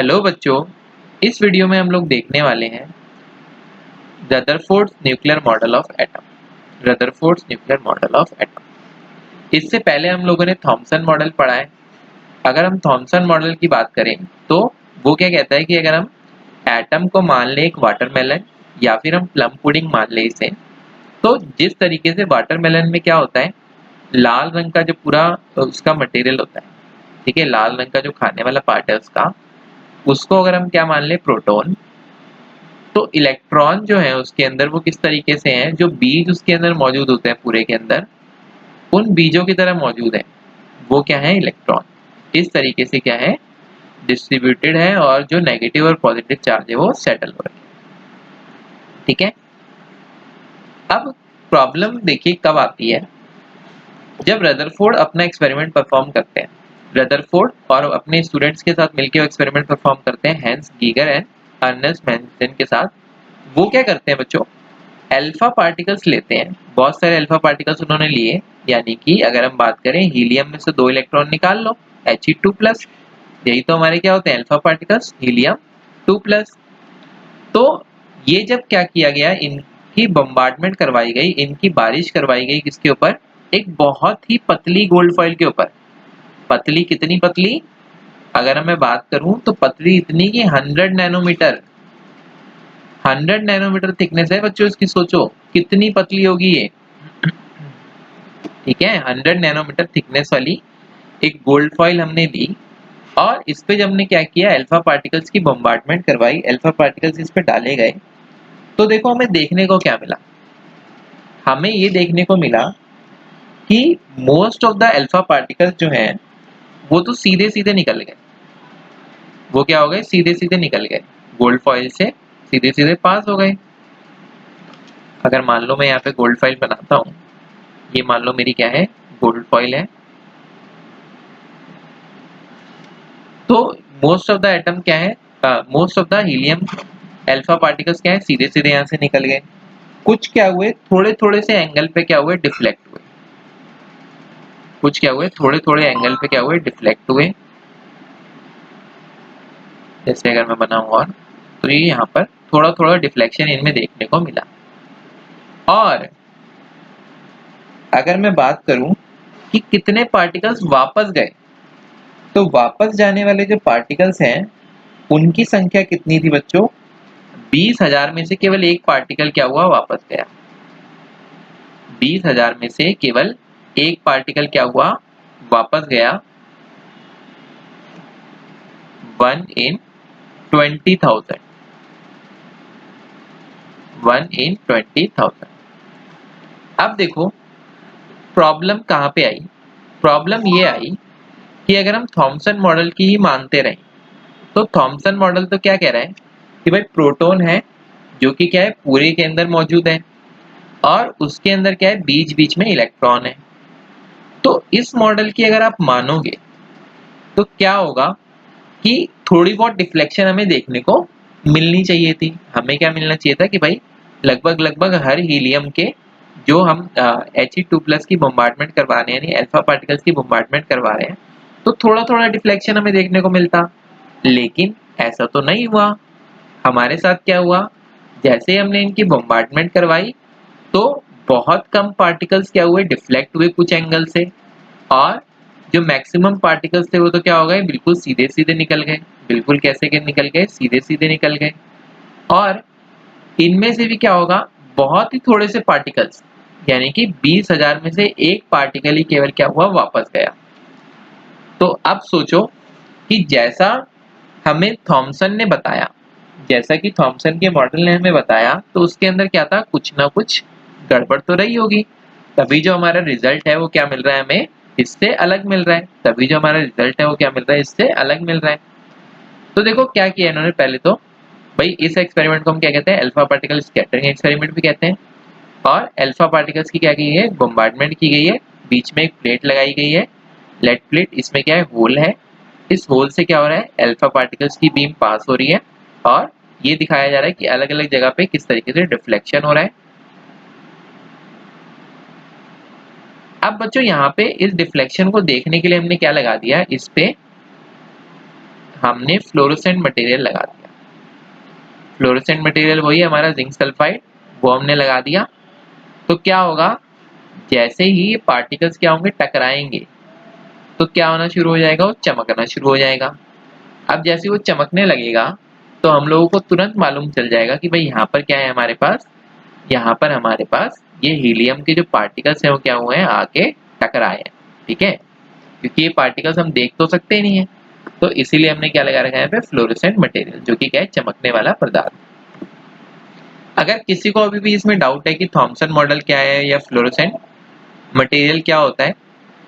Hello बच्चों, इस video में हम लोग देखने वाले हैं Rutherford nuclear model of atom. Rutherford nuclear model of atom. इससे पहले हम लोगों ने थॉमसन मॉडल पढ़ा है। अगर हम थॉमसन मॉडल की बात करें तो वो क्या कहता है कि अगर हम एटम को मान लें एक वाटरमेलन या फिर हम प्लम पुडिंग मान लें इसे, तो जिस तरीके से वाटरमेलन में क्या होता है, लाल रंग का जो पूरा उसका मटेरियल होता है, ठीक है, लाल रंग का जो खाने वाला पार्ट है उसको अगर हम क्या मान लें, प्रोटॉन, तो इलेक्ट्रॉन जो है उसके अंदर वो किस तरीके से हैं, जो बीज उसके अंदर मौजूद होते हैं पूरे के अंदर, उन बीजों की तरह मौजूद है, वो क्या है, इलेक्ट्रॉन। इस तरीके से क्या है, डिस्ट्रीब्यूटेड है, और जो नेगेटिव और पॉजिटिव चार्ज है वो सेटल हो रहे हैं। ठीक है, अब प्रॉब्लम देखिए कब आती है, जब रदरफोर्ड अपना एक्सपेरिमेंट परफॉर्म करते हैं। रदरफोर्ड और अपने स्टूडेंट्स के साथ मिलकर एक्सपेरिमेंट परफॉर्म करते हैं, हैंस गीगर एंड अर्नेस्ट मैंसन के साथ। वो क्या करते हैं बच्चों, अल्फा पार्टिकल्स लेते हैं, बहुत सारे अल्फा पार्टिकल्स उन्होंने लिए, यानी कि अगर हम बात करें हीलियम में से 2 इलेक्ट्रॉन निकाल लो, He2+, यही तो हमारे क्या होते हैं, अल्फा पार्टिकल्स, हीलियम 2+। तो ये जब क्या किया गया, इनकी बम्बार्डमेंट करवाई गई, इनकी बारिश करवाई गई, किसके ऊपर, एक बहुत ही पतली गोल्ड फॉइल के ऊपर। पतली कितनी पतली, अगर मैं बात करूं तो पतली इतनी कि 100 नैनोमीटर, 100 नैनोमीटर थिकनेस है बच्चों इसकी, सोचो कितनी पतली होगी ये। ठीक है, 100 नैनोमीटर थिकनेस वाली एक गोल्ड फॉइल हमने दी, और इस पे जब हमने क्या किया, अल्फा पार्टिकल्स की बम्बार्डमेंट करवाई, अल्फा पार्टिकल्स इस पे डाले गए, तो देखो हमें देखने को क्या मिला, हमें ये देखने को मिला कि most of the alpha particles जो हैं वो तो सीधे सीधे निकल गए। वो क्या हो गए, सीधे सीधे निकल गए, गोल्ड फॉइल से सीधे सीधे पास हो गए। अगर मान लो मैं यहाँ पे गोल्ड फॉइल बनाता हूँ, ये मान लो मेरी क्या है, गोल्ड फॉइल है, तो मोस्ट ऑफ द एटम क्या है, most of the helium alpha particles क्या है, सीधे सीधे यहाँ से निकल गए। कुछ क्या हुए, थोड़े थोड़े से एंगल पे क्या हुए, डिफ्लेक्ट हुए। कुछ क्या हुए, थोड़े थोड़े एंगल पे क्या हुए, डिफ्लेक्ट हुए। जैसे अगर मैं बनाऊं, और तो ये यहाँ पर थोड़ा थोड़ा डिफ्लेक्शन इनमें देखने को मिला। और अगर मैं बात करूं कि कितने पार्टिकल्स वापस गए, तो वापस जाने वाले जो पार्टिकल्स हैं उनकी संख्या कितनी थी बच्चों, 20,000 में से केवल एक पार्टिकल क्या हुआ, वापस गया। 20,000 में से केवल एक पार्टिकल क्या हुआ, वापस गया। 1 in 20,000, 1 in 20,000। अब देखो प्रॉब्लम कहाँ पे आई, प्रॉब्लम ये आई कि अगर हम थॉमसन मॉडल की ही मानते रहे, तो थॉमसन मॉडल तो क्या कह रहा है कि भाई प्रोटॉन है जो कि क्या है, पूरे के अंदर मौजूद है, और उसके अंदर क्या है, बीच बीच में इलेक्ट्रॉन है। तो इस मॉडल की अगर आप मानोगे तो क्या होगा कि थोड़ी बहुत डिफ्लेक्शन हमें देखने को मिलनी चाहिए थी। हमें क्या मिलना चाहिए था कि भाई लगभग लगभग हर हीलियम के जो हम He2+ की बम्बार्डमेंट करवा रहे हैं, यानी अल्फा पार्टिकल्स की बम्बार्डमेंट करवा रहे हैं, तो थोड़ा थोड़ा डिफ्लेक्शन हमें देखने को मिलता। लेकिन ऐसा तो नहीं हुआ। हमारे साथ क्या हुआ, जैसे हमने इनकी बम्बार्डमेंट करवाई तो बहुत कम पार्टिकल्स क्या हुए, डिफ्लेक्ट हुए कुछ एंगल से, और जो मैक्सिमम पार्टिकल्स थे वो तो क्या हो गए, बिल्कुल सीधे सीधे निकल गए। बिल्कुल कैसे के निकल गए, सीधे सीधे निकल गए। और इनमें से भी क्या होगा, बहुत ही थोड़े से पार्टिकल्स, यानी कि 20,000 में से एक पार्टिकल ही केवल क्या हुआ, वापस गया। तो अब सोचो कि जैसा हमें थॉमसन ने बताया, जैसा कि थॉमसन के मॉडल ने हमें बताया, तो उसके अंदर क्या था, कुछ ना कुछ गड़बड़ तो रही होगी, तभी जो हमारा रिजल्ट है वो क्या मिल रहा है, हमें इससे अलग मिल रहा है। तभी जो हमारा रिजल्ट है वो क्या मिल रहा है, इससे अलग मिल रहा है। तो देखो क्या किया इन्होंने, पहले तो भाई इस एक्सपेरिमेंट को हम क्या कहते हैं, अल्फा पार्टिकल स्कैटरिंग एक्सपेरिमेंट भी कहते हैं। और अल्फा पार्टिकल्स की क्या की है, बम्बार्डमेंट की गई है, बीच में एक प्लेट लगाई गई है, लेड प्लेट, इसमें क्या है, होल है। इस होल से क्या हो रहा है, अल्फा पार्टिकल्स की बीम पास हो रही है, और ये दिखाया जा रहा है कि अलग अलग जगह पे किस तरीके से डिफ्लेक्शन हो रहा है। अब बच्चों यहाँ पे इस डिफ्लेक्शन को देखने के लिए हमने क्या लगा दिया, इस पे हमने फ्लोरोसेंट मटेरियल लगा दिया। फ्लोरोसेंट मटेरियल वही हमारा जिंक सल्फाइड, वो हमने लगा दिया। तो क्या होगा, जैसे ही ये पार्टिकल्स क्या होंगे, टकराएंगे, तो क्या होना शुरू हो जाएगा, वो चमकना शुरू हो जाएगा। अब जैसे वो चमकने लगेगा तो हम लोगों को तुरंत मालूम चल जाएगा कि भाई यहाँ पर क्या है हमारे पास, यहाँ पर हमारे पास ये हीलियम के जो पार्टिकल्स हैं वो क्या हुए हैं, आके टकराए हैं। ठीक है, क्योंकि ये पार्टिकल्स हम देख तो सकते ही नहीं है, तो इसीलिए हमने क्या लगा रखा है यहाँ पे, फ्लोरोसेंट मटेरियल, जो कि क्या है, चमकने वाला पदार्थ। अगर किसी को अभी भी इसमें डाउट है कि थॉमसन मॉडल क्या है या फ्लोरोसेंट मटेरियल क्या होता है,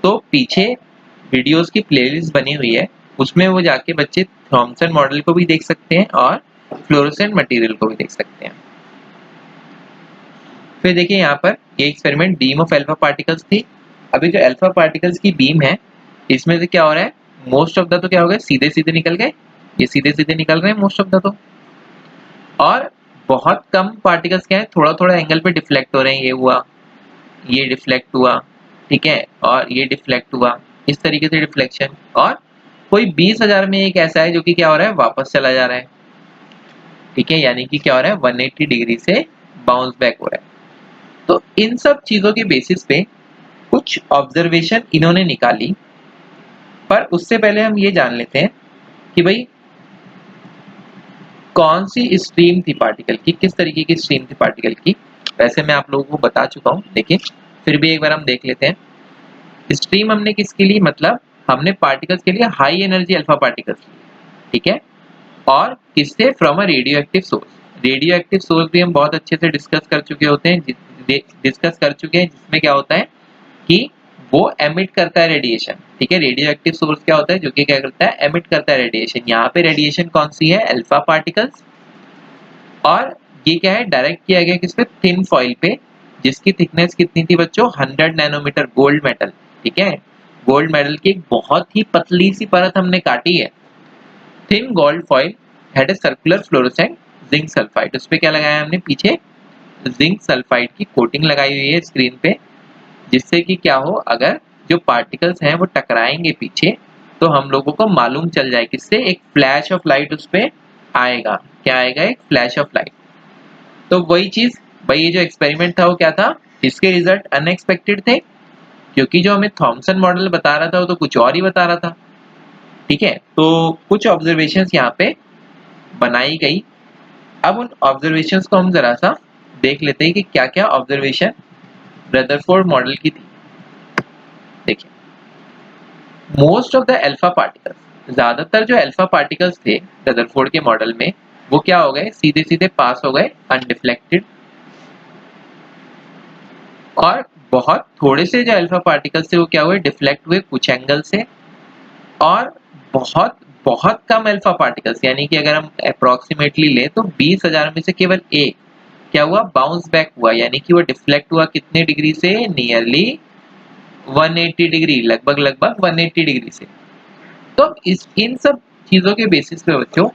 तो पीछे वीडियोस की प्लेलिस्ट बनी हुई है, उसमें वो जाके बच्चे थॉमसन मॉडल को भी देख सकते हैं और फ्लोरोसेंट मटेरियल को भी देख सकते हैं। फिर देखिए यहाँ पर ये experiment beam of alpha particles थी। अभी जो अल्फा पार्टिकल्स की बीम है, इसमें से क्या हो रहा है, मोस्ट ऑफ द तो क्या हो गए, सीधे सीधे निकल गए, ये सीधे सीधे निकल रहे हैं मोस्ट ऑफ द तो, और बहुत कम पार्टिकल्स क्या है, थोड़ा थोड़ा एंगल पे डिफ्लेक्ट हो रहे हैं, ये हुआ, ये डिफ्लेक्ट हुआ, ठीक है, और ये डिफ्लेक्ट हुआ, इस तरीके से डिफ्लेक्शन। और कोई 20,000 में एक ऐसा है जो कि क्या हो रहा है, वापस चला जा रहा है। ठीक है, यानी कि क्या हो रहा है, 180 डिग्री से बाउंस बैक हो रहा है। तो इन सब चीजों के बेसिस पे कुछ ऑब्जर्वेशन इन्होंने निकाली, पर उससे पहले हम ये जान लेते हैं कि भाई कौन सी स्ट्रीम थी पार्टिकल की, किस तरीके की स्ट्रीम थी पार्टिकल की। वैसे मैं आप लोगों को बता चुका हूँ, लेकिन फिर भी एक बार हम देख लेते हैं। स्ट्रीम हमने किसके लिए, मतलब हमने पार्टिकल्स के लिए हाई एनर्जी अल्फा पार्टिकल्स, ठीक है, और किससे, from a radio active source. Radio active source भी हम बहुत अच्छे से डिस्कस कर चुके होते हैं, जिसमें क्या होता है कि वो एमिट करता है रेडिएशन। ठीक है, रेडियो एक्टिव सोर्स क्या होता है, जो कि क्या करता है, एमिट करता है रेडिएशन। यहाँ पे रेडिएशन कौन सी है, अल्फा पार्टिकल्स, और ये क्या है, डायरेक्ट किया गया किस पे, थिन फॉइल पे, जिसकी थिकनेस कितनी थी बच्चों, 100 नैनोमीटर, गोल्ड मेटल। ठीक है, गोल्ड मेटल की एक बहुत ही पतली सी परत हमने काटी है। Thin gold foil had a circular fluorescent zinc sulphide, उस पे क्या लगाया हमने, पीछे जिंक सल्फाइड की कोटिंग लगाई हुई है स्क्रीन पे, जिससे कि क्या हो, अगर जो पार्टिकल्स हैं वो टकराएंगे पीछे, तो हम लोगों को मालूम चल जाए किससे, एक फ्लैश ऑफ लाइट उस पे आएगा। क्या आएगा, एक फ्लैश ऑफ लाइट। तो वही चीज, भाई ये जो एक्सपेरिमेंट था वो क्या था, इसके रिजल्ट अनएक्सपेक्टेड थे, क्योंकि जो हमें थॉमसन मॉडल बता रहा था वो तो कुछ और ही बता रहा था। ठीक है, तो कुछ ऑब्जर्वेशंस यहाँ पे बनाई गई। अब उन ऑब्जर्वेशंस को हम जरा सा देख लेते हैं कि क्या क्या ऑब्जर्वेशन रदरफोर्ड मॉडल की थी। देखिए, most of the alpha particles, ज्यादातर जो अल्फा पार्टिकल्स थे रदरफोर्ड के मॉडल में, वो क्या हो गए, सीधे सीधे पास हो गए अनडिफ्लेक्टेड। और बहुत थोड़े से जो अल्फा पार्टिकल्स थे वो क्या हुए, डिफ्लेक्ट हुए कुछ एंगल से। और बहुत बहुत कम अल्फा पार्टिकल्स, यानी कि अगर हम अप्रोक्सीमेटली ले तो 20,000 में से केवल एक क्या हुआ, बाउंस बैक हुआ, यानी कि वो डिफ्लेक्ट हुआ कितने डिग्री से, नियरली 180 डिग्री, लगभग लगभग 180 डिग्री से। तो इन सब चीजों के बेसिस पे बच्चों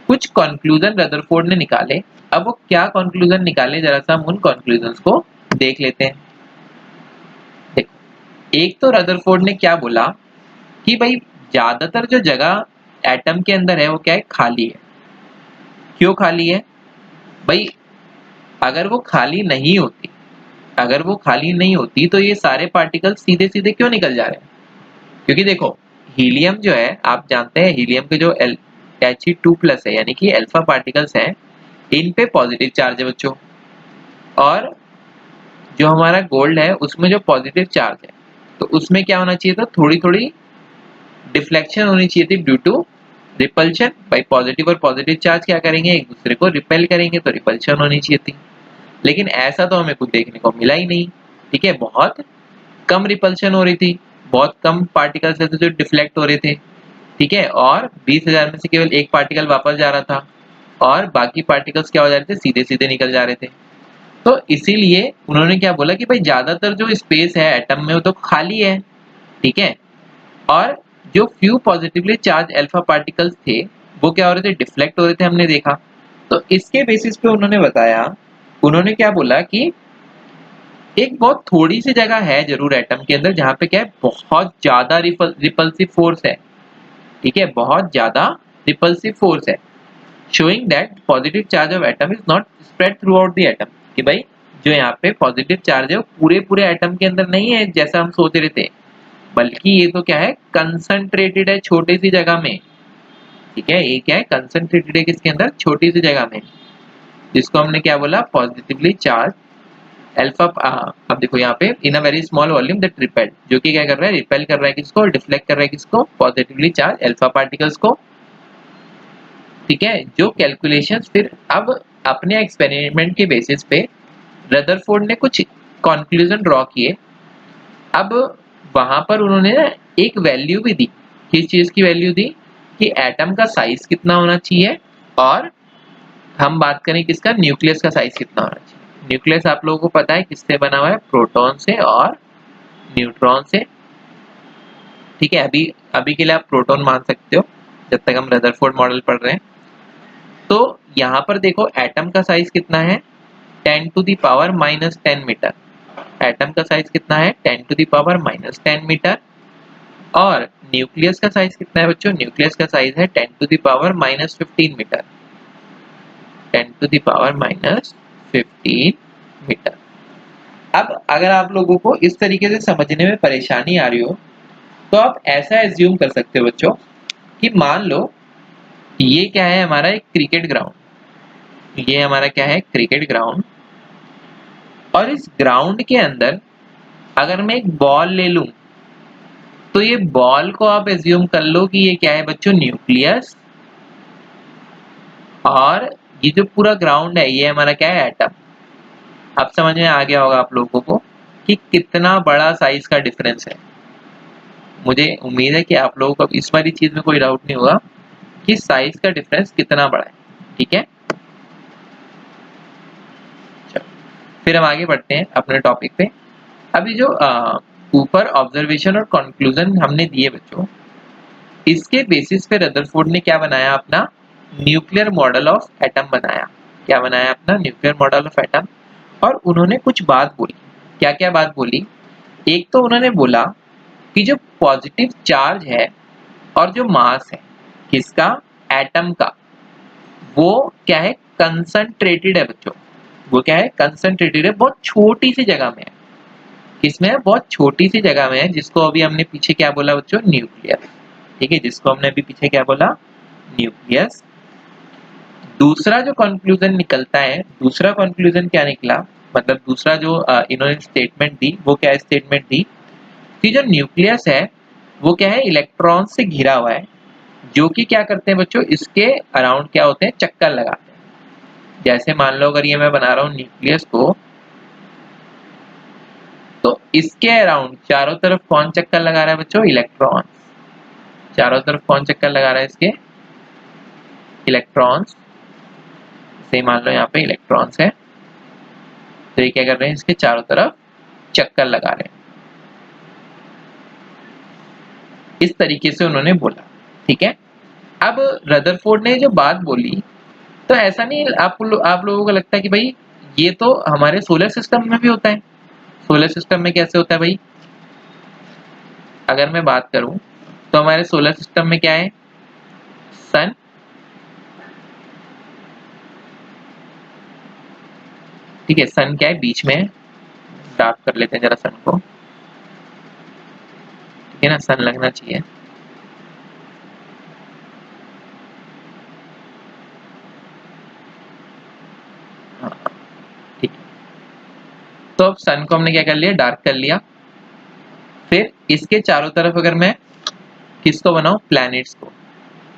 कुछ कंक्लूजन रदरफोर्ड ने निकाले। अब वो क्या कंक्लूजन निकाले, जरा सा हम उन कंक्लूजन्स को देख लेते हैं। देखो, एक तो रदरफोर्ड ने क्या बोला कि भाई ज्यादातर जो जगह एटम के अंदर है वो क्या है, खाली है। क्यों खाली है भाई, अगर वो खाली नहीं होती, अगर वो खाली नहीं होती तो ये सारे पार्टिकल सीधे सीधे क्यों निकल जा रहे हैं। क्योंकि देखो, हीलियम जो है, आप जानते हैं हीलियम के जो He2+ है, यानी कि अल्फा पार्टिकल्स हैं, इन पे पॉजिटिव चार्ज है बच्चों, और जो हमारा गोल्ड है उसमें जो पॉजिटिव चार्ज है, तो उसमें क्या होना चाहिए था, थोड़ी थोड़ी डिफ्लेक्शन होनी चाहिए थी ड्यू टू रिपल्शन। भाई पॉजिटिव और पॉजिटिव चार्ज क्या करेंगे, एक दूसरे को रिपेल करेंगे, तो रिपल्शन होनी चाहिए थी। लेकिन ऐसा तो हमें कुछ देखने को मिला ही नहीं। ठीक है, बहुत कम रिपल्शन हो रही थी, बहुत कम पार्टिकल्स ऐसे जो डिफ्लेक्ट हो रहे थे। ठीक है, और 20,000 में से केवल एक पार्टिकल वापस जा रहा था, और बाकी पार्टिकल्स क्या हो जा रहे थे, सीधे सीधे निकल जा रहे थे। तो इसीलिए उन्होंने क्या बोला कि भाई ज्यादातर जो स्पेस है एटम में वो तो खाली है। ठीक है, और जो few positively charge alpha particles थे वो क्या हो रहे थे, डिफ्लेक्ट हो रहे थे, हमने देखा। तो इसके बेसिस पे उन्होंने बताया, उन्होंने क्या बोला कि एक बहुत थोड़ी सी जगह है जरूर एटम के अंदर जहां पे क्या है, बहुत ज्यादा रिपल्सिव फोर्स है। ठीक है, बहुत ज्यादा रिपल्सिव फोर्स है, showing that positive charge of atom is not spread through out the atom, कि भाई जो यहाँ पे पॉजिटिव चार्ज है वो पूरे पूरे एटम के अंदर नहीं है जैसा हम सोच रहे थे, बल्कि ये तो क्या है, कंसंट्रेटेड है छोटी सी जगह में। ठीक है, ये क्या है, कंसंट्रेटेड है किसके अंदर, छोटी सी जगह में, जिसको हमने क्या बोला, पॉजिटिवली चार्ज अल्फा। अब देखो यहाँ पे in a very small volume that repel, जो कि क्या कर रहा है, रिपेल कर रहा है किसको, डिफ्लेक्ट कर रहा है किसको, पॉजिटिवली चार्ज अल्फा पार्टिकल्स को। ठीक है, जो कैलकुलेशंस फिर अब अपने एक्सपेरिमेंट के बेसिस पे रदरफोर्ड ने कुछ कंक्लूजन ड्रॉ किए। अब वहां पर उन्होंने एक वैल्यू भी दी, किस चीज की वैल्यू दी, कि एटम का साइज कितना होना चाहिए, और हम बात करें किसका, न्यूक्लियस का साइज कितना होना चाहिए। न्यूक्लियस आप लोगों को पता है किससे बना हुआ है, प्रोटॉन से और न्यूट्रॉन से। ठीक है, अभी अभी के लिए आप प्रोटॉन मान सकते हो जब तक हम रदरफोर्ड मॉडल पढ़ रहे हैं। तो यहाँ पर देखो एटम का साइज कितना है, 10 to the power -10 metre. Atom का साइज कितना है, 10 टू द पावर -10 मीटर। और न्यूक्लियस का साइज कितना है बच्चों, न्यूक्लियस का साइज है 10 to the power -15 metre, 10 to the power -15 metre. अब अगर आप लोगों को इस तरीके से समझने में परेशानी आ रही हो, तो आप ऐसा एज्यूम कर सकते हो बच्चों कि मान लो ये क्या है, हमारा एक क्रिकेट ग्राउंड, ये हमारा क्या है, क्रिकेट ग्राउंड। और इस ग्राउंड के अंदर अगर मैं एक बॉल ले लूं, तो ये बॉल को आप एज्यूम कर लो कि ये क्या है बच्चों, न्यूक्लियस। और ये जो पूरा ग्राउंड है ये हमारा क्या है, एटम। अब समझ में आ गया होगा आप लोगों को कि कितना बड़ा साइज का डिफरेंस है। मुझे उम्मीद है कि आप लोगों को इस वाली चीज में कोई डाउट नहीं होगा कि साइज का डिफरेंस कितना बड़ा है। ठीक है, चलो फिर हम आगे बढ़ते हैं अपने टॉपिक पे। अभी जो ऊपर ऑब्जर्वेशन और कंक्लूजन हमने दिए बच्चों, इसके बेसिस पे रदरफोर्ड ने क्या बनाया, अपना न्यूक्लियर मॉडल ऑफ एटम बनाया। क्या बनाया, अपना न्यूक्लियर मॉडल ऑफ एटम। और उन्होंने कुछ बात बोली, क्या क्या बात बोली। एक तो उन्होंने बोला कि जो पॉजिटिव चार्ज है और जो मास है किसका, एटम का, वो क्या है, कंसंट्रेटेड है बच्चों। वो क्या है, कंसंट्रेटेड है, बहुत छोटी सी जगह में है। किसमें है, बहुत छोटी सी जगह में है, जिसको अभी हमने पीछे क्या बोला बच्चों, न्यूक्लियस। ठीक है, जिसको हमने अभी पीछे क्या बोला, न्यूक्लियस। दूसरा जो कंक्लूजन निकलता है, दूसरा कंक्लूजन क्या निकला, मतलब दूसरा जो इन्होंने स्टेटमेंट दी, वो क्या स्टेटमेंट दी कि जो न्यूक्लियस है वो क्या है, इलेक्ट्रॉन से घिरा हुआ है, जो कि क्या करते हैं बच्चों, इसके अराउंड क्या होते हैं, चक्कर लगाते हैं। जैसे मान लो अगर ये मैं बना रहा हूँ न्यूक्लियस को, तो इसके अराउंड चारों तरफ कौन चक्कर लगा रहा है बच्चों, इलेक्ट्रॉन। चारों तरफ कौन चक्कर लगा रहा है, इसके इलेक्ट्रॉन्स। से मान लो यहाँ पे इलेक्ट्रॉन्स है, तो ये क्या कर रहे हैं, इसके चारों तरफ चक्कर लगा रहे हैं। इस तरीके से उन्होंने बोला। ठीक है, अब रदरफोर्ड ने जो बात बोली, तो ऐसा नहीं आप लोगों को लगता है कि भाई ये तो हमारे सोलर सिस्टम में भी होता है। सोलर सिस्टम में कैसे होता है भाई, अगर मैं बात करूं तो हमारे सोलर सिस्टम में क्या है, सन। ठीक है, सन क्या है, बीच में है। डार्क कर लेते हैं जरा सन को। ठीक है ना, सन लगना चाहिए। हाँ, ठीक है। तो अब सन को हमने क्या कर लिया, डार्क कर लिया। फिर इसके चारों तरफ अगर मैं किसको बनाऊं, प्लैनेट्स को,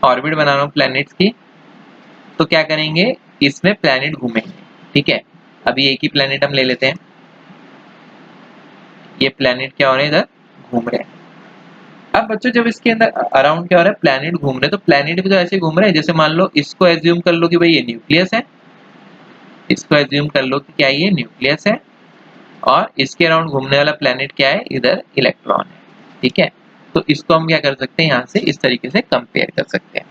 ऑर्बिट बना रहा हूं प्लैनेट्स की, तो क्या करेंगे, इसमें प्लैनेट घूमेंगे। ठीक है, अभी एक ही प्लैनेट हम ले लेते हैं। ये प्लैनेट क्या हो रहे हैं, इधर घूम रहे हैं। अब बच्चों जब इसके अंदर अराउंड क्या हो रहा है, प्लैनेट घूम रहे हैं, तो प्लैनेट भी तो ऐसे घूम रहे हैं, जैसे मान लो इसको एज्यूम कर लो कि भाई ये न्यूक्लियस है। इसको एज्यूम कर लो कि क्या ये न्यूक्लियस है, और इसके अराउंड घूमने वाला प्लैनेट क्या है, इधर इलेक्ट्रॉन है। ठीक है, तो इसको हम क्या कर सकते हैं, यहाँ से इस तरीके से कंपेयर कर सकते हैं।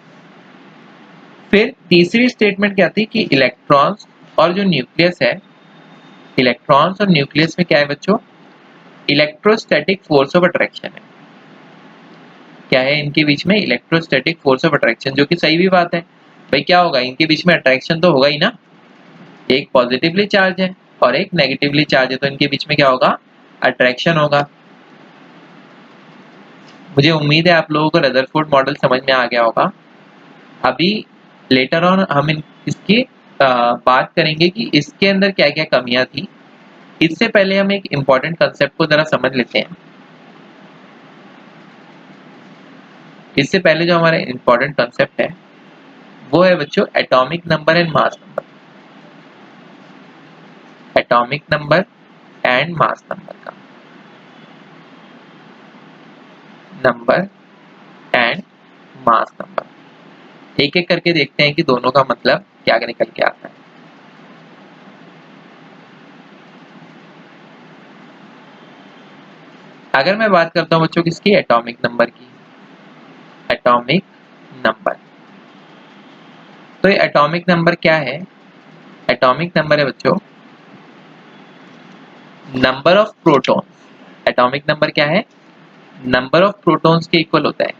फिर तीसरी स्टेटमेंट क्या थी कि इलेक्ट्रॉन्स और जो न्यूक्लियस है, इलेक्ट्रॉन्स और न्यूक्लियस में क्या है बच्चों, इलेक्ट्रोस्टैटिक फोर्स ऑफ अट्रैक्शन है। क्या है इनके बीच में? इलेक्ट्रोस्टैटिक फोर्स ऑफ अट्रैक्शन, जो कि सही भी बात है भाई। क्या होगा इनके बीच में? अट्रैक्शन तो होगा ही ना। एक पॉजिटिवली चार्ज है और एक नेगेटिवली चार्ज है, तो इनके बीच में क्या होगा? अट्रैक्शन होगा। मुझे उम्मीद है आप लोगों को रदरफोर्ड मॉडल समझ में आ गया होगा। अभी लेटर ऑन हम इसकी बात करेंगे कि इसके अंदर क्या क्या कमियां थी। इससे पहले हम एक इम्पॉर्टेंट कंसेप्ट को जरा समझ लेते हैं। इससे पहले जो हमारा इम्पॉर्टेंट कंसेप्ट है वो है बच्चों atomic number and mass number. Atomic number and mass number का, नंबर एंड मास नंबर एक एक करके देखते हैं कि दोनों का मतलब क्या निकल के आता है। अगर मैं बात करता हूं बच्चों किसकी? एटॉमिक नंबर की। एटॉमिक नंबर, तो ये एटॉमिक नंबर क्या है? एटॉमिक नंबर है बच्चों number of proton. Atomic number क्या है? नंबर ऑफ प्रोटॉन्स के इक्वल होता है।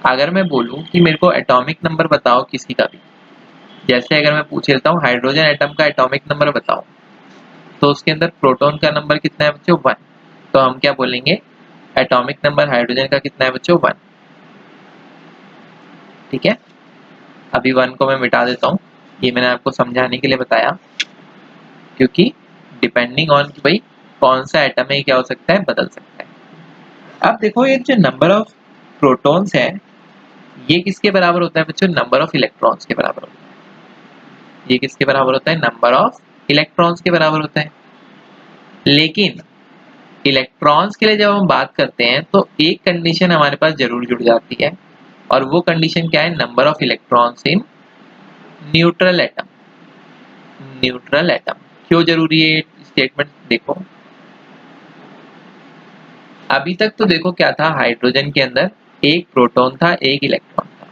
अगर मैं बोलूं कि मेरे को एटॉमिक नंबर बताओ किसी का भी, जैसे अगर मैं पूछ लेता हूँ हाइड्रोजन एटम का एटॉमिक नंबर बताओ, तो उसके अंदर प्रोटॉन का नंबर कितना है बच्चों? 1। तो हम क्या बोलेंगे? एटॉमिक नंबर हाइड्रोजन का कितना है बच्चों? 1। ठीक है, अभी 1 को मैं मिटा देता हूँ, ये मैंने आपको समझाने के लिए बताया, क्योंकि डिपेंडिंग ऑन कि भाई कौन सा एटम है क्या हो सकता है, बदल सकता है। अब देखो ये जो नंबर ऑफ प्रोटॉन्स है ये किसके बराबर होता है बच्चों? नंबर ऑफ इलेक्ट्रॉन्स के बराबर होता है। ये किसके बराबर होता है? नंबर ऑफ इलेक्ट्रॉन्स के बराबर होता है। लेकिन इलेक्ट्रॉन्स के लिए जब हम बात करते हैं तो एक कंडीशन हमारे पास जरूर जुड़ जाती है, और वो कंडीशन क्या है? Number of electrons in neutral atom. Neutral atom क्यों जरूरी है स्टेटमेंट? देखो अभी तक तो देखो क्या था, हाइड्रोजन के अंदर एक प्रोटॉन था एक इलेक्ट्रॉन था।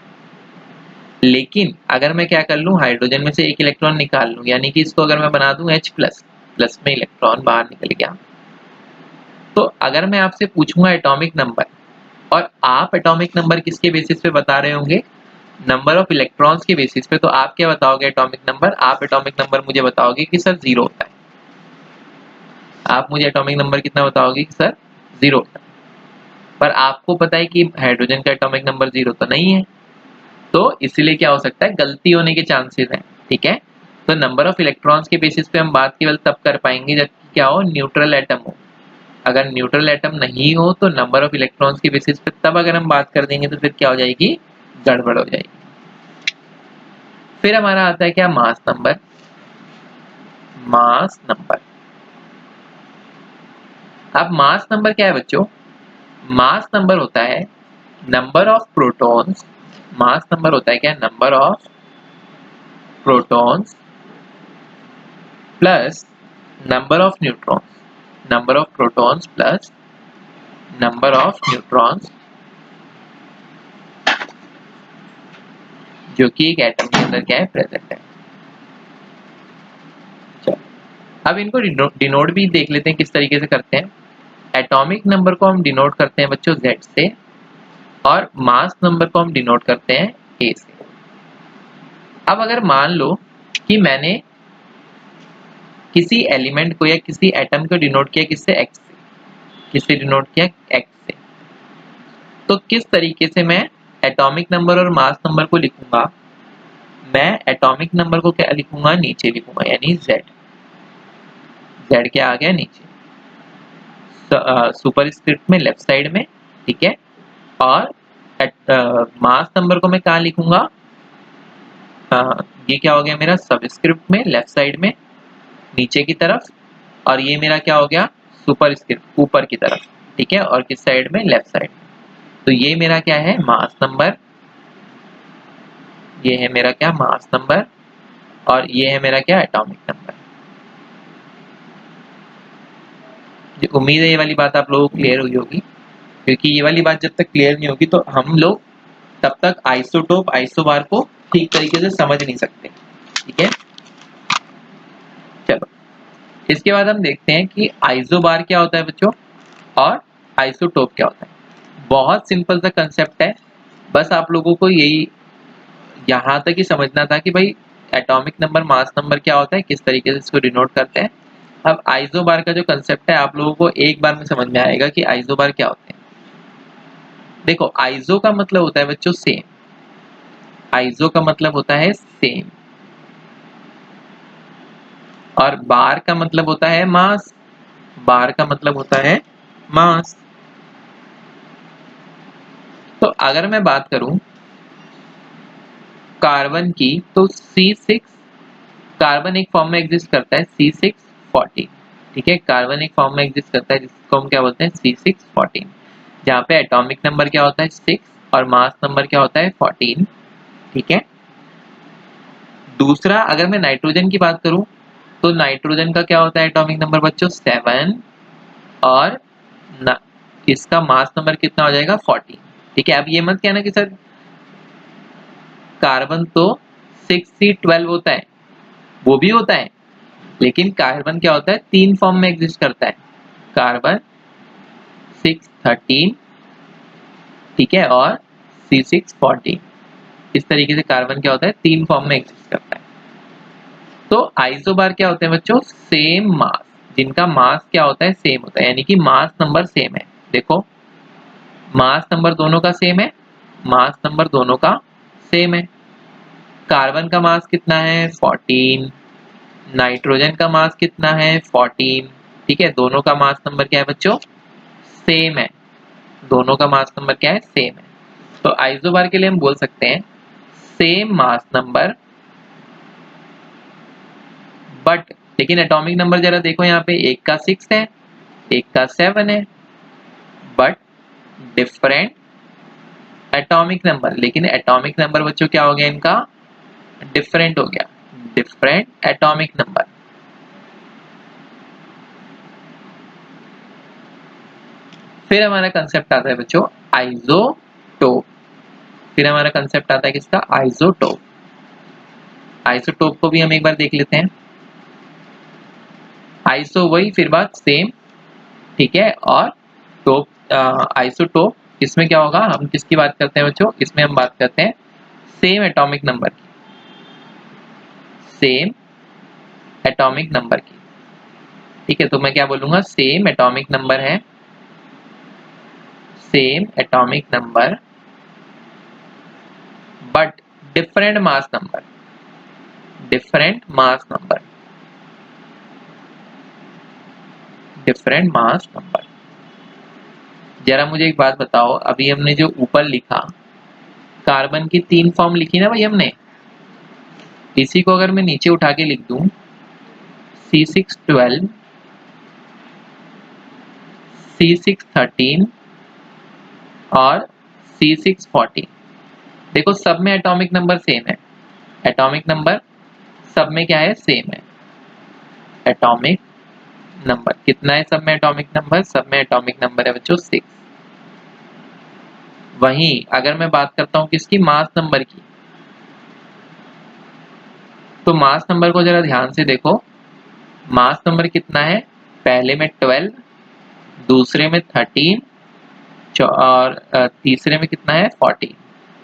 लेकिन अगर मैं क्या कर लूं, हाइड्रोजन में से एक इलेक्ट्रॉन निकाल लूं, यानी कि इसको अगर मैं बना दूं H प्लस, प्लस में इलेक्ट्रॉन बाहर निकल गया, तो अगर मैं आपसे पूछूंगा एटॉमिक नंबर, और आप एटॉमिक नंबर किसके बेसिस पे बता रहे होंगे? नंबर ऑफ इलेक्ट्रॉन्स के बेसिस पे, तो आप क्या बताओगे एटॉमिक नंबर? आप एटॉमिक नंबर मुझे बताओगे कि सर 0 होता है। आप मुझे एटॉमिक नंबर कितना बताओगे कि सर 0 होता है। पर आपको पता है कि हाइड्रोजन का एटॉमिक नंबर 0 तो नहीं है, तो इसलिए क्या हो सकता है? गलती होने के चांसेस हैं। ठीक है, तो नंबर ऑफ इलेक्ट्रॉन्स के बेसिस पे हम बात केवल तब कर पाएंगे जब क्या हो? न्यूट्रल एटम हो। अगर न्यूट्रल एटम नहीं हो तो नंबर ऑफ इलेक्ट्रॉन्स के बेसिस पे तब अगर हम बात कर देंगे तो फिर क्या हो जाएगी? गड़बड़ हो जाएगी। फिर हमारा आता है क्या? Mass number. मास नंबर, अब मास नंबर क्या है बच्चों? मास नंबर होता है number of protons. Mass number होता है क्या? Number of protons plus number of neutrons. Number of protons plus number of neutrons जो कि एक एटम के अंदर क्या है? प्रेजेंट है। चलो अब इनको डिनोट भी देख लेते हैं किस तरीके से करते हैं। एटॉमिक नंबर को हम डिनोट करते हैं बच्चों Z से, और मास नंबर को हम डिनोट करते हैं A से। अब अगर मान लो कि मैंने किसी एलिमेंट को या किसी एटम को डिनोट किया किससे? X से। किससे डिनोट किया? X से। तो किस तरीके से मैं एटॉमिक नंबर और मास नंबर को लिखूंगा? मैं एटॉमिक नंबर को क्या लिखूंगा? नीचे लिखूंगा, यानी Z। Z क्या आ गया? नीचे, सुपर स्क्रिप्ट में लेफ्ट साइड में। ठीक है, और मास नंबर को मैं कहाँ लिखूंगा? ये क्या हो गया मेरा? सबस्क्रिप्ट में लेफ्ट साइड में नीचे की तरफ, और ये मेरा क्या हो गया? सुपर स्क्रिप्ट ऊपर की तरफ। ठीक है, और किस साइड में? Left side. तो ये मेरा क्या है? Mass number. ये है मेरा क्या? Mass number. और ये है मेरा क्या? Atomic number. उम्मीद है ये वाली बात आप लोगों को क्लियर हुई होगी, क्योंकि ये वाली बात जब तक क्लियर नहीं होगी तो हम लोग तब तक आइसोटोप आइसोबार को ठीक तरीके से समझ नहीं सकते। ठीक है, चलो इसके बाद हम देखते हैं कि आइसोबार क्या होता है बच्चों, और आइसोटोप क्या होता है। बहुत सिंपल सा कंसेप्ट है, बस आप लोगों को यही यहाँ तक ही समझना था कि भाई एटॉमिक नंबर मास नंबर क्या होता है, किस तरीके से इसको डिनोट करते हैं। अब आइसोबार का जो कंसेप्ट है आप लोगों को एक बार में समझ में आएगा कि आइसोबार क्या होते हैं। देखो आइसो का मतलब होता है बच्चों सेम, आइसो का मतलब होता है सेम, और बार का मतलब होता है मास, बार का मतलब होता है मास। तो अगर मैं बात करूं कार्बन की तो C6, कार्बन एक फॉर्म में एग्जिस्ट करता है C614, ठीक है, कार्बन एक फॉर्म में एग्जिस्ट करता है जिसको हम क्या बोलते हैं C614, जहाँ पे एटॉमिक नंबर क्या होता है 6 और मास नंबर क्या होता है 14, ठीक है। दूसरा अगर मैं नाइट्रोजन की बात करूं तो नाइट्रोजन का क्या होता है एटॉमिक नंबर बच्चों 7, और इसका मास नंबर कितना हो जाएगा 14, ठीक है। अब ये मत कहना कि सर कार्बन तो 6C12 होता है, वो भी होता है, लेकिन कार्बन क्या होता है 3 फॉर्म में एग्जिस्ट करता है, कार्बन 613, ठीक है, और C614, इस तरीके से कार्बन क्या होता है 3 फॉर्म में एग्जिस्ट करता है। तो आइसोबार क्या होते हैं बच्चों सेम मास, जिनका मास क्या होता है सेम होता है, यानी कि मास नंबर सेम है। देखो मास नंबर दोनों का सेम है, मास नंबर दोनों का सेम है। कार्बन का मास कितना है 14, नाइट्रोजन का मास कितना है 14, ठीक है, दोनों का मास नंबर क्या है बच्चों सेम है, दोनों का मास नंबर क्या है सेम है। तो आइसोबार के लिए हम बोल सकते हैं सेम मास नंबर बट, लेकिन एटॉमिक नंबर जरा देखो यहाँ पे, एक का 6 है एक का 7 है, बट डिफरेंट एटॉमिक नंबर, लेकिन एटॉमिक नंबर बच्चों क्या हो गया इनका डिफरेंट हो गया, डिफरेंट एटॉमिक नंबर। फिर हमारा कंसेप्ट आता है बच्चों आइसोटोप, फिर हमारा कंसेप्ट आता है किसका आइसोटोप। आइसोटोप को भी हम एक बार देख लेते हैं। आइसो वही फिर बात सेम, ठीक है, और टोप आइसोटोप इसमें क्या होगा, हम किसकी बात करते हैं बच्चों, इसमें हम बात करते हैं सेम एटॉमिक नंबर की, सेम एटॉमिक नंबर की, ठीक है। तो मैं क्या बोलूंगा सेम एटॉमिक नंबर है, same atomic number but different mass number, different mass number, different mass number. जरा मुझे एक बात बताओ, अभी हमने जो ऊपर लिखा कार्बन की 3 फॉर्म लिखी ना भाई हमने, इसी को अगर मैं नीचे उठा के लिख दूं C612, C613 और C614, देखो सब में एटॉमिक नंबर सेम है, एटॉमिक नंबर सब में क्या है सेम है, एटॉमिक नंबर कितना है सब में, एटॉमिक नंबर सब में एटॉमिक नंबर है बच्चों 6। वहीं अगर मैं बात करता हूं किसकी मास नंबर की, तो मास नंबर को जरा ध्यान से देखो, मास नंबर कितना है, पहले में 12, दूसरे में 13, और तीसरे में कितना है 14,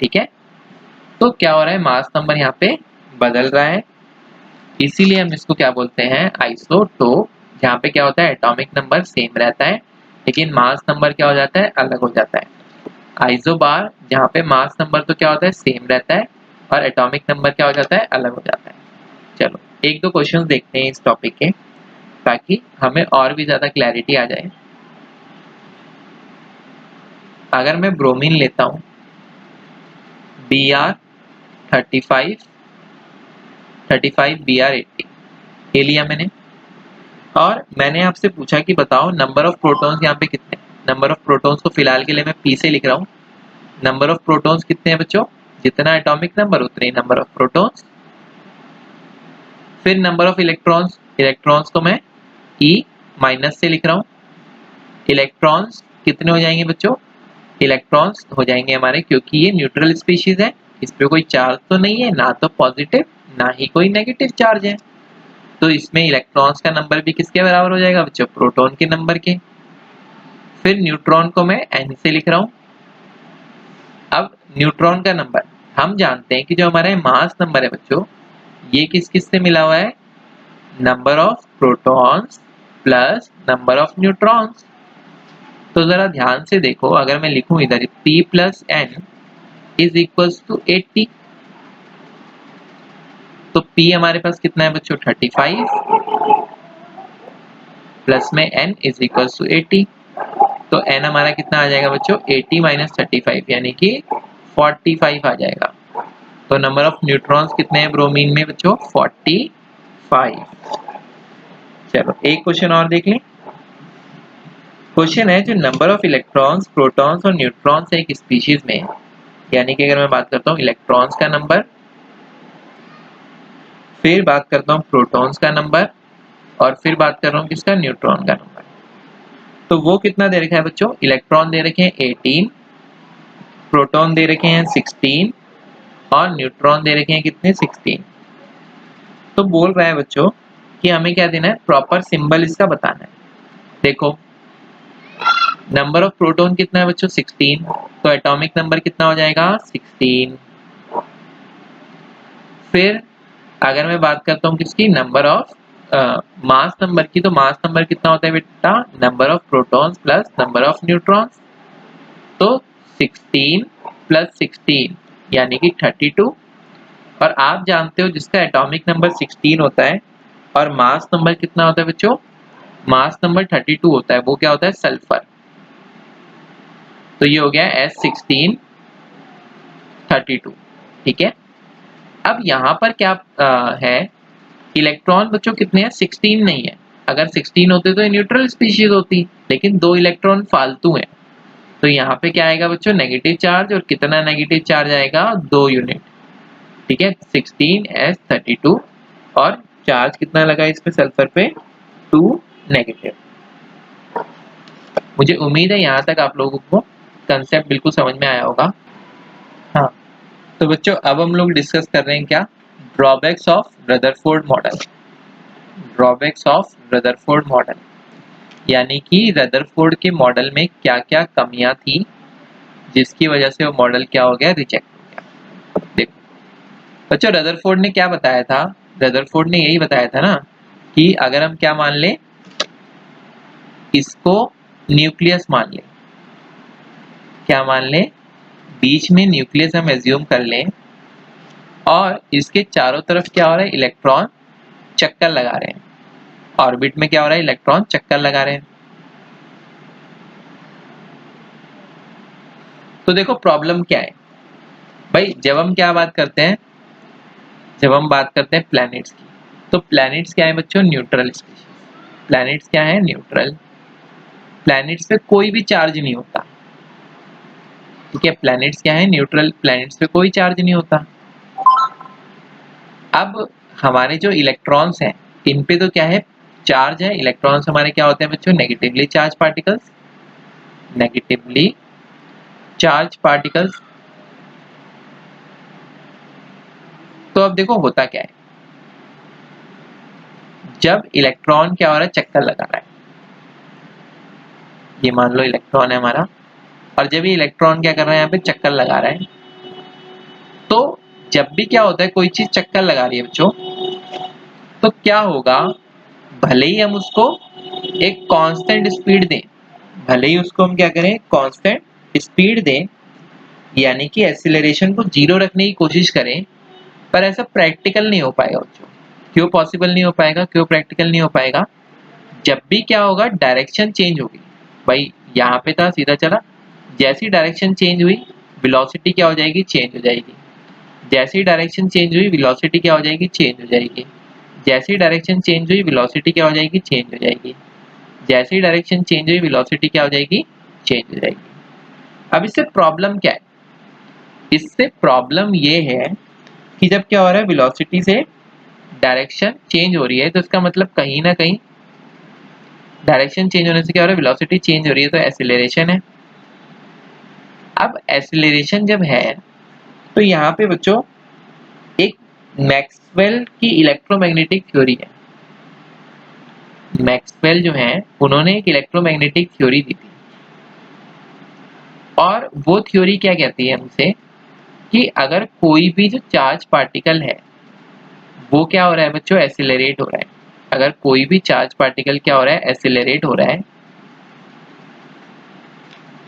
ठीक है। तो क्या हो रहा है मास नंबर यहाँ पे बदल रहा है, इसीलिए हम इसको क्या बोलते हैं आइसोटोप, जहाँ पे क्या होता है एटॉमिक नंबर सेम रहता है लेकिन मास नंबर क्या हो जाता है अलग हो जाता है। आइसोबार जहाँ पे मास नंबर तो क्या होता है सेम रहता है और एटॉमिक नंबर क्या हो जाता है अलग हो जाता है। चलो एक दो क्वेश्चंस देखते हैं इस टॉपिक के, ताकि हमें और भी ज्यादा क्लैरिटी आ जाए। अगर मैं ब्रोमीन लेता हूँ Br35 Br80 ले लिया मैंने, और मैंने आपसे पूछा कि बताओ नंबर ऑफ प्रोटॉन्स यहाँ पे कितने, नंबर ऑफ प्रोटॉन्स को फिलहाल के लिए मैं P से लिख रहा हूँ। नंबर ऑफ प्रोटॉन्स कितने हैं बच्चों, जितना एटॉमिक नंबर उतने ही नंबर ऑफ प्रोटॉन्स। फिर नंबर ऑफ इलेक्ट्रॉन्स, इलेक्ट्रॉन्स को मैं E माइनस से लिख रहा हूँ। इलेक्ट्रॉन्स कितने हो जाएंगे बच्चों, इलेक्ट्रॉन्स हो जाएंगे हमारे, क्योंकि ये न्यूट्रल स्पीशीज है, इस पे कोई चार्ज तो नहीं है, ना तो पॉजिटिव ना ही कोई नेगेटिव चार्ज है, तो इसमें इलेक्ट्रॉन्स का नंबर भी किसके बराबर हो जाएगा बच्चों, प्रोटॉन के नंबर के। फिर न्यूट्रॉन को मैं N से लिख रहा हूँ, न्यूट्रॉन का नंबर, हम जानते हैं कि जो हमारा मास नंबर है बच्चों, ये किस किस से मिला हुआ है, number of protons plus number of neutrons. तो जरा ध्यान से देखो, अगर मैं लिखूं इधर P plus N is equals to 80, तो P हमारे पास कितना है बच्चों 35 प्लस में n इज इक्वल्स टू 80, तो n हमारा कितना आ जाएगा बच्चों 80 माइनस 35 यानी कि 45 आ जाएगा। तो नंबर ऑफ न्यूट्रॉन्स कितने हैं ब्रोमीन में बच्चों 45। चलो एक क्वेश्चन और देख लें। क्वेश्चन है जो नंबर ऑफ इलेक्ट्रॉन्स प्रोटॉन्स और न्यूट्रॉन्स है एक स्पीशीज में, यानी कि अगर मैं बात करता हूँ इलेक्ट्रॉन्स का नंबर, फिर बात करता हूँ प्रोटॉन्स का नंबर, और फिर बात कर रहा हूँ किसका न्यूट्रॉन का नंबर, तो वो कितना दे रखा है बच्चों, इलेक्ट्रॉन दे रखे हैं 18, प्रोटॉन दे रखे हैं 16 और न्यूट्रॉन दे रखे हैं कितने 16। तो बोल रहा है बच्चों कि हमें क्या देना है, प्रॉपर सिंबल इसका बताना है। देखो नंबर ऑफ प्रोटॉन कितना है बच्चों 16, तो एटॉमिक नंबर कितना हो जाएगा 16। फिर अगर मैं बात करता हूँ किसकी, नंबर ऑफ मास नंबर की, तो मास नंबर कितना होता है बेटा, number of protons plus number of neutrons, तो 16 प्लस 16 यानी कि 32। और आप जानते हो जिसका एटॉमिक नंबर 16 होता है और मास नंबर कितना होता है बच्चों, मास नंबर 32 होता है, वो क्या होता है सल्फर। तो ये हो गया S1632, ठीक है। अब यहाँ पर क्या है, इलेक्ट्रॉन बच्चों कितने हैं 16 नहीं है, अगर 16 होते तो ये न्यूट्रल स्पीशीज होती, लेकिन 2 इलेक्ट्रॉन फालतू हैं, तो यहाँ पे क्या आएगा बच्चों नेगेटिव चार्ज, और कितना नेगेटिव चार्ज आएगा 2 यूनिट, ठीक है 16S32, और चार्ज कितना लगा इस पे सल्फर पे 2 नेगेटिव। मुझे उम्मीद है यहाँ तक आप लोगों को कंसेप्ट बिल्कुल समझ में आया होगा। हाँ, तो बच्चों अब हम लोग डिस्कस कर रहे हैं क्या, drawbacks of Rutherford model. Drawbacks of Rutherford model यानी कि रदरफोर्ड के मॉडल में क्या क्या कमियां थी जिसकी वजह से वो मॉडल क्या हो गया, रिजेक्ट हो गया। देखो बच्चों रदरफोर्ड ने क्या बताया था, रदरफोर्ड ने यही बताया था ना कि अगर हम क्या मान लें, इसको न्यूक्लियस मान लें, क्या मान लें, बीच में न्यूक्लियस हम एज्यूम कर लें, और इसके चारों तरफ क्या हो रहा है, इलेक्ट्रॉन चक्कर लगा रहे हैं, ऑर्बिट में क्या हो रहा है, इलेक्ट्रॉन चक्कर लगा रहे हैं। तो देखो प्रॉब्लम क्या है भाई, जब हम क्या बात करते हैं, जब हम बात करते हैं प्लैनेट्स की, तो प्लैनेट्स क्या है बच्चों, न्यूट्रल स्पीशीज। प्लैनेट्स क्या है, न्यूट्रल। प्लैनेट्स पे कोई भी चार्ज नहीं होता, ठीक है, प्लैनेट्स क्या है, न्यूट्रल, प्लैनेट्स पे कोई चार्ज नहीं होता। अब हमारे जो इलेक्ट्रॉन्स हैं इन पे तो क्या है, चार्ज है, इलेक्ट्रॉन्स हमारे क्या होते हैं बच्चों, negatively charge particles, negatively charge particles. तो अब देखो होता क्या है, जब इलेक्ट्रॉन क्या हो रहा है, चक्कर लगा रहा है, ये मान लो इलेक्ट्रॉन है हमारा, और जब ये इलेक्ट्रॉन क्या कर रहा है, यहाँ पे चक्कर लगा रहा है, तो जब भी क्या होता है कोई चीज चक्कर लगा रही है बच्चों, तो क्या होगा, भले ही हम उसको एक कांस्टेंट स्पीड दें, भले ही उसको हम क्या करें कांस्टेंट स्पीड दें, यानी कि एक्सीलरेशन को जीरो रखने की कोशिश करें, पर ऐसा प्रैक्टिकल नहीं हो पाएगा बच्चों। क्यों पॉसिबल नहीं हो पाएगा, क्यों प्रैक्टिकल नहीं हो पाएगा, जब भी क्या होगा डायरेक्शन चेंज होगी, भाई यहाँ पे था सीधा चला, जैसी डायरेक्शन चेंज हुई वेलोसिटी क्या हो जाएगी, चेंज हो जाएगी, जैसी डायरेक्शन चेंज हुई वेलोसिटी क्या हो जाएगी, चेंज हो जाएगी, जैसी डायरेक्शन चेंज हुई वेलोसिटी क्या हो जाएगी, चेंज हो जाएगी, जैसी डायरेक्शन चेंज हुई वेलोसिटी क्या हो जाएगी, चेंज हो जाएगी। अब इससे प्रॉब्लम क्या है, इससे प्रॉब्लम ये है कि जब क्या हो रहा है वेलोसिटी से डायरेक्शन चेंज हो रही है, तो इसका मतलब कहीं ना कहीं डायरेक्शन चेंज होने से क्या हो रहा है, वेलोसिटी चेंज हो रही है, तो एक्सीलरेशन है। अब एक्सीलरेशन जब है तो यहाँ पे बच्चों एक मैक्सवेल की इलेक्ट्रोमैग्नेटिक थ्योरी है, मैक्सवेल जो है उन्होंने एक इलेक्ट्रोमैग्नेटिक थ्योरी दी थी, और वो थ्योरी क्या कहती है हमसे कि अगर कोई भी जो चार्ज पार्टिकल है वो क्या हो रहा है बच्चों, एसिलरेट हो रहा है। अगर कोई भी चार्ज पार्टिकल क्या हो रहा है, एसिलरेट हो रहा है,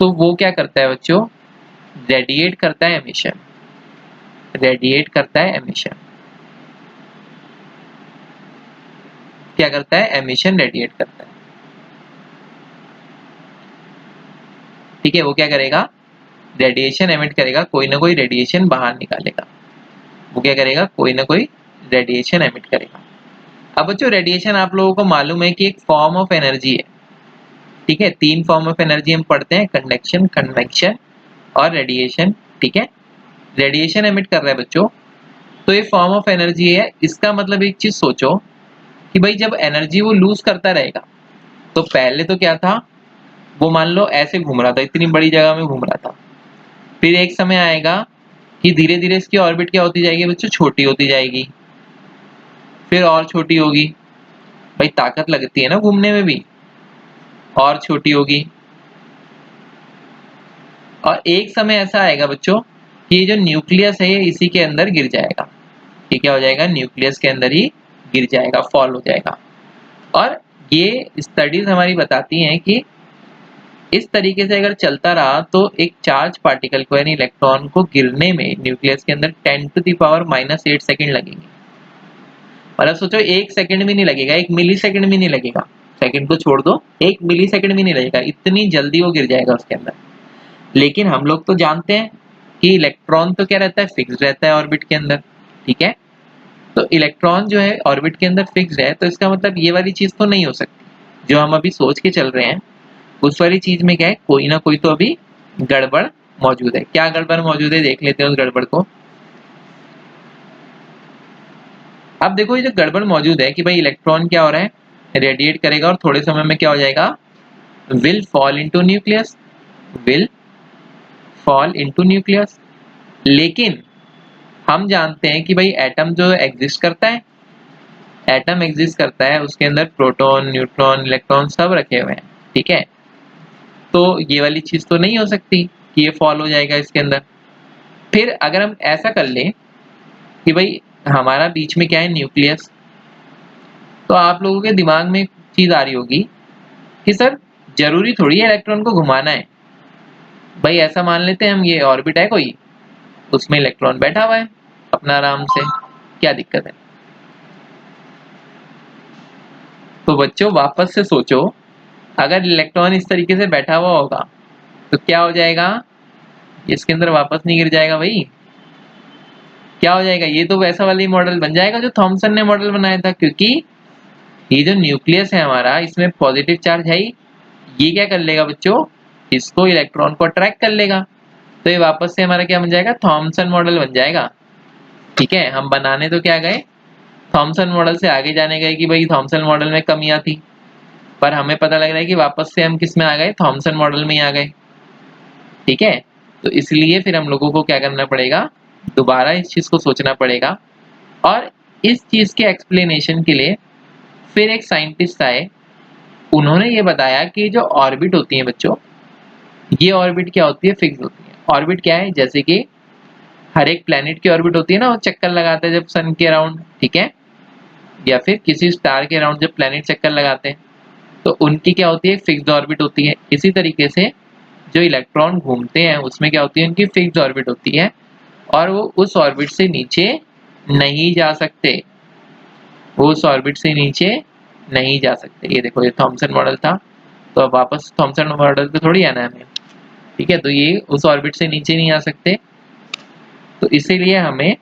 तो वो क्या करता है बच्चों, रेडिएट करता है एमिशन, रेडिएट करता है एमिशन। क्या करता है, एमिशन रेडिएट करता है। ठीक है, वो क्या करेगा, रेडिएशन एमिट करेगा, कोई ना कोई रेडिएशन बाहर निकालेगा। वो क्या करेगा, कोई ना कोई रेडिएशन एमिट करेगा। अब बच्चों रेडिएशन आप लोगों को मालूम है कि एक फॉर्म ऑफ एनर्जी है। ठीक है, 3 फॉर्म ऑफ एनर्जी हम पढ़ते हैं, कंडक्शन, कन्वेक्शन और रेडिएशन। ठीक है, रेडिएशन एमिट कर रहा है बच्चों, तो ये फॉर्म ऑफ एनर्जी है। इसका मतलब एक चीज सोचो कि भाई जब एनर्जी वो लूज करता रहेगा, तो पहले तो क्या था, वो मान लो ऐसे घूम रहा था, इतनी बड़ी जगह में घूम रहा था। फिर एक समय आएगा कि धीरे धीरे इसकी ऑर्बिट क्या होती जाएगी बच्चों, छोटी होती जाएगी, फिर और छोटी होगी। भाई ताकत लगती है ना घूमने में भी, और छोटी होगी। और एक समय ऐसा आएगा बच्चों कि ये जो न्यूक्लियस है ये इसी के अंदर गिर जाएगा। ये क्या हो जाएगा, न्यूक्लियस के अंदर ही गिर जाएगा, फॉल हो जाएगा। और ये स्टडीज हमारी बताती हैं कि इस तरीके से अगर चलता रहा तो एक चार्ज पार्टिकल को यानी इलेक्ट्रॉन को गिरने में न्यूक्लियस के अंदर 10⁻⁻8 सेकंड लगेंगे। मतलब सोचो 1 सेकंड भी नहीं लगेगा, 1 मिली सेकंड भी नहीं लगेगा, सेकंड को छोड़ दो, 1 मिली सेकंड भी नहीं लगेगा, इतनी जल्दी वो गिर जाएगा उसके अंदर। लेकिन हम लोग तो जानते हैं कि इलेक्ट्रॉन तो क्या रहता है, फिक्स रहता है ऑर्बिट के अंदर। ठीक है, तो इलेक्ट्रॉन जो है ऑर्बिट के अंदर फिक्स है, तो इसका मतलब ये वाली चीज तो नहीं हो सकती जो हम अभी सोच के चल रहे हैं। उस वाली चीज में क्या है, कोई ना कोई तो अभी गड़बड़ मौजूद है। क्या गड़बड़ मौजूद है, देख लेते हैं उस गड़बड़ को। अब देखो ये जो गड़बड़ मौजूद है कि भाई इलेक्ट्रॉन क्या हो रहा है, रेडिएट करेगा और थोड़े समय में क्या हो जाएगा, will fall into nucleus, will fall into nucleus. लेकिन हम जानते हैं कि भाई एटम जो एग्जिस्ट करता है, एटम एग्जिस्ट करता है, उसके अंदर प्रोटॉन, न्यूट्रॉन, इलेक्ट्रॉन सब रखे हुए हैं। ठीक है, तो ये वाली चीज तो नहीं हो सकती कि ये फॉल हो जाएगा इसके अंदर। फिर अगर हम ऐसा कर लें कि भाई हमारा बीच में क्या है, न्यूक्लियस, तो आप लोगों के दिमाग में एक चीज आ रही होगी कि सर जरूरी थोड़ी है इलेक्ट्रॉन को घुमाना है। भाई ऐसा मान लेते हैं हम, ये ऑर्बिट है कोई, उसमें इलेक्ट्रॉन बैठा हुआ है अपना आराम से, क्या दिक्कत है। तो बच्चों वापस से सोचो, अगर इलेक्ट्रॉन इस तरीके से बैठा हुआ होगा तो क्या हो जाएगा, इसके अंदर वापस नहीं गिर जाएगा भाई। क्या हो जाएगा, ये तो वैसा वाला ही मॉडल बन जाएगा जो थॉमसन ने मॉडल बनाया था, क्योंकि ये जो न्यूक्लियस है हमारा, इसमें पॉजिटिव चार्ज है ही। ये क्या कर लेगा बच्चों, इसको इलेक्ट्रॉन को अट्रैक्ट कर लेगा, तो ये वापस से हमारा क्या बन जाएगा, थॉमसन मॉडल बन जाएगा। ठीक है, हम बनाने तो क्या गए, थॉमसन मॉडल से आगे जाने गए कि भाई थॉमसन मॉडल में कमियां थी, पर हमें पता लग रहा है कि वापस से हम किस में आ गए, थॉमसन मॉडल में ही आ गए। ठीक है, तो इसलिए फिर हम लोगों को क्या करना पड़ेगा, दोबारा इस चीज को सोचना पड़ेगा। और इस चीज के एक्सप्लेनेशन के लिए फिर एक साइंटिस्ट आए, उन्होंने ये बताया कि जो ऑर्बिट होती है बच्चों, ये ऑर्बिट क्या होती है, फिक्स होती है। ऑर्बिट क्या है, जैसे कि हर एक प्लेनेट की ऑर्बिट होती है ना, वो चक्कर लगाता है जब सन के अराउंड। ठीक है, या फिर किसी स्टार के अराउंड जब प्लेनेट चक्कर लगाते हैं, तो उनकी क्या होती है, फिक्स्ड ऑर्बिट होती है। इसी तरीके से जो इलेक्ट्रॉन घूमते हैं उसमें क्या होती है, उनकी फिक्स्ड ऑर्बिट होती है, और वो उस ऑर्बिट से नीचे नहीं जा सकते, वो उस ऑर्बिट से नीचे नहीं जा सकते। ये देखो, ये थॉमसन मॉडल था, तो अब वापस थॉमसन मॉडल पे थोड़ी आना है हमें। ठीक है, तो ये उस ऑर्बिट से नीचे नहीं आ सकते, तो इसीलिए हमें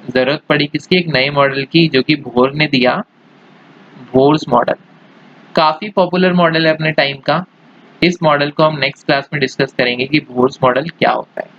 जरूरत पड़ी किसकी, एक नए मॉडल की, जो कि बोर ने दिया, बोर्स मॉडल। काफी पॉपुलर मॉडल है अपने टाइम का। इस मॉडल को हम नेक्स्ट क्लास में डिस्कस करेंगे कि बोर्स मॉडल क्या होता है।